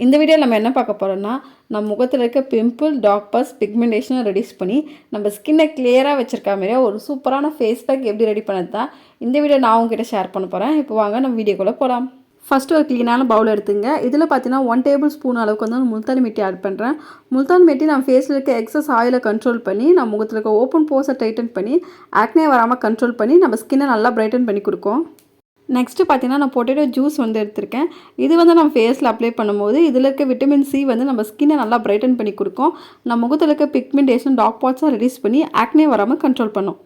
இந்த வீடியோவில் நம்ம என்ன பார்க்க போகிறோம்னா, நம்ம முகத்தில் இருக்க பிம்பிள், டார்க் ஸ்பாட்ஸ், பிக்மெண்டேஷனை ரெடியூஸ் பண்ணி நம்ம ஸ்கின்னை கிளியராக வச்சுருக்க மாதிரியே ஒரு சூப்பரான ஃபேஸ் பேக் எப்படி ரெடி பண்ணது தான் இந்த வீடியோ நான் உங்ககிட்ட ஷேர் பண்ண போகிறேன். இப்போ வாங்க நம்ம வீடியோக்குள்ளே போகலாம். ஃபஸ்ட்டு ஒரு க்ளீனான பவுல் எடுத்துங்க. இதில் பார்த்தீங்கன்னா 1 டேபிள் ஸ்பூன் அளவுக்கு வந்து முல்தானி மெட்டி ஆட் பண்ணுறேன். முல்தானி மெட்டி நம்ம ஃபேஸில் இருக்க எக்ஸஸ் ஆயிலை கண்ட்ரோல் பண்ணி, நம்ம முகத்தில் இருக்க ஓப்பன் போர்ஸை டைட்டன் பண்ணி, ஆக்னே வராமல் கண்ட்ரோல் பண்ணி நம்ம ஸ்கின்னை நல்லா பிரைட்டன் பண்ணி கொடுக்கும். நெக்ஸ்ட்டு பார்த்தீங்கன்னா நான் பொட்டேட்டோ ஜூஸ் வந்து எடுத்திருக்கேன். இது வந்து நம்ம ஃபேஸில் அப்ளை பண்ணும்போது இதில் இருக்க விட்டமின் சி வந்து நம்ம ஸ்கின்னை நல்லா பிரைட்டன் பண்ணி கொடுக்கும். நம்ம முகத்தில் இருக்க பிக்மெண்டேஷன், டார்க் ஸ்பாட்ஸை ரெடியூஸ் பண்ணி ஆக்னே வராமல் கண்ட்ரோல் பண்ணும்.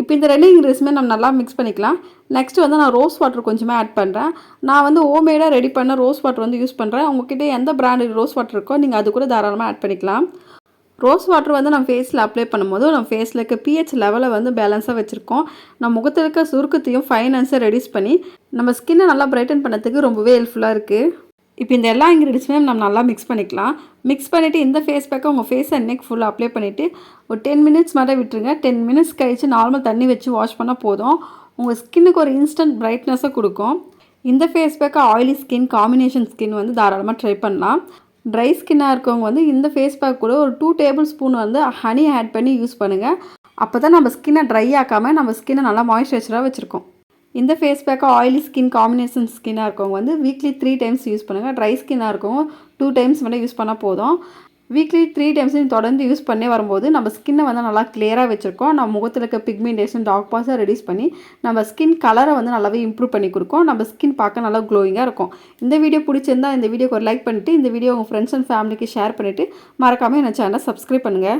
இப்போ இந்த 2 இன்க்ரீடியன்ட்ஸுமே நம்ம நல்லா மிக்ஸ் பண்ணிக்கலாம். நெக்ஸ்ட்டு வந்து நான் ரோஸ் வாட்டர் கொஞ்சமே ஆட் பண்ணுறேன். நான் வந்து ஹோம்மேடாக ரெடி பண்ண ரோஸ் வாட்டர் வந்து யூஸ் பண்ணுறேன். உங்கள்கிட்ட எந்த பிராண்டு ரோஸ் வாட்டர் இருக்கோ நீங்கள் அது கூட தாராளமாக ஆட் பண்ணிக்கலாம். ரோஸ் வாட்டர் வந்து நம்ம ஃபேஸில் அப்ளை பண்ணும்போது நம்ம ஃபேஸில் இருக்க பிஹெச் லெவலை வந்து பேலன்ஸாக வச்சுருக்கோம். நம்ம முகத்தில் இருக்க சுருக்கத்தையும் ஃபைனன்ஸை ரெடியூஸ் பண்ணி நம்ம ஸ்கின்னை நல்லா பிரைட்டன் பண்ணதுக்கு ரொம்பவே ஹெல்ப்ஃபுல்லாக இருக்குது. இப்போ இந்த எல்லா இன்க்ரீடியன்ட்ஸுமே நம்ம நல்லா மிக்ஸ் பண்ணிக்கலாம். மிக்ஸ் பண்ணிவிட்டு இந்த ஃபேஸ் பேக்கை உங்கள் ஃபேஸை அன்னைக்கு ஃபுல்லாக அப்ளை பண்ணிவிட்டு ஒரு 10 மினிட்ஸ் மாதிரி விட்டுருங்க. 10 மினிட்ஸ் கழித்து நார்மல் தண்ணி வச்சு வாஷ் பண்ணால் போதும். உங்கள் ஸ்கின்னுக்கு ஒரு இன்ஸ்டன்ட் பிரைட்னஸை கொடுக்கும். இந்த ஃபேஸ் பேக்கை ஆயிலி ஸ்கின், காம்பினேஷன் ஸ்கின் வந்து தாராளமாக ட்ரை பண்ணலாம். ட்ரை ஸ்கின்னாக இருக்கவங்க வந்து இந்த ஃபேஸ் பேக் கூட ஒரு 2 டேபிள் ஸ்பூன் வந்து ஹனி ஆட் பண்ணி யூஸ் பண்ணுங்கள். அப்போ தான் நம்ம ஸ்கின்னை ட்ரை ஆக்காமல் நம்ம ஸ்கின்னை நல்லா மாய்ஸ்சரைசராக வச்சுருக்கோம். இந்த ஃபேஸ் பேக்கை ஆயிலி ஸ்கின், காம்பினேஷன் ஸ்கின்னாக இருக்கவங்க வந்து வீக்லி 3 டைம்ஸ் யூஸ் பண்ணுங்கள். ட்ரை ஸ்கின்னாக இருக்கவங்க 2 டைம்ஸ் மட்டும் யூஸ் பண்ணால் போதும். வீக்லி 3 டைம்ஸ் தொடர்ந்து யூஸ் பண்ணி வரும்போது நம்ம ஸ்கின்னை வந்து நல்லா கிளியராக வச்சுருக்கோம். நம்ம முகத்தில் இருக்க பிக்மெண்டேஷன், டார்க் ஸ்பாட்ஸை ரெடியூஸ் பண்ணி நம்ம ஸ்கின் கலரை வந்து நல்லாவே இம்ப்ரூவ் பண்ணி கொடுக்கும். நம்ம ஸ்கின் பார்க்க நல்லா க்ளோயிங்காக இருக்கும். இந்த வீடியோ பிடிச்சிருந்தா இந்த வீடியோக்கு ஒரு லைக் பண்ணிவிட்டு இந்த வீடியோ உங்கள் ஃப்ரெண்ட்ஸ் அண்ட் ஃபேமிலிக்கு ஷேர் பண்ணிவிட்டு மறக்காமல் என் சேனலை சப்ஸ்கிரைப் பண்ணுங்கள்.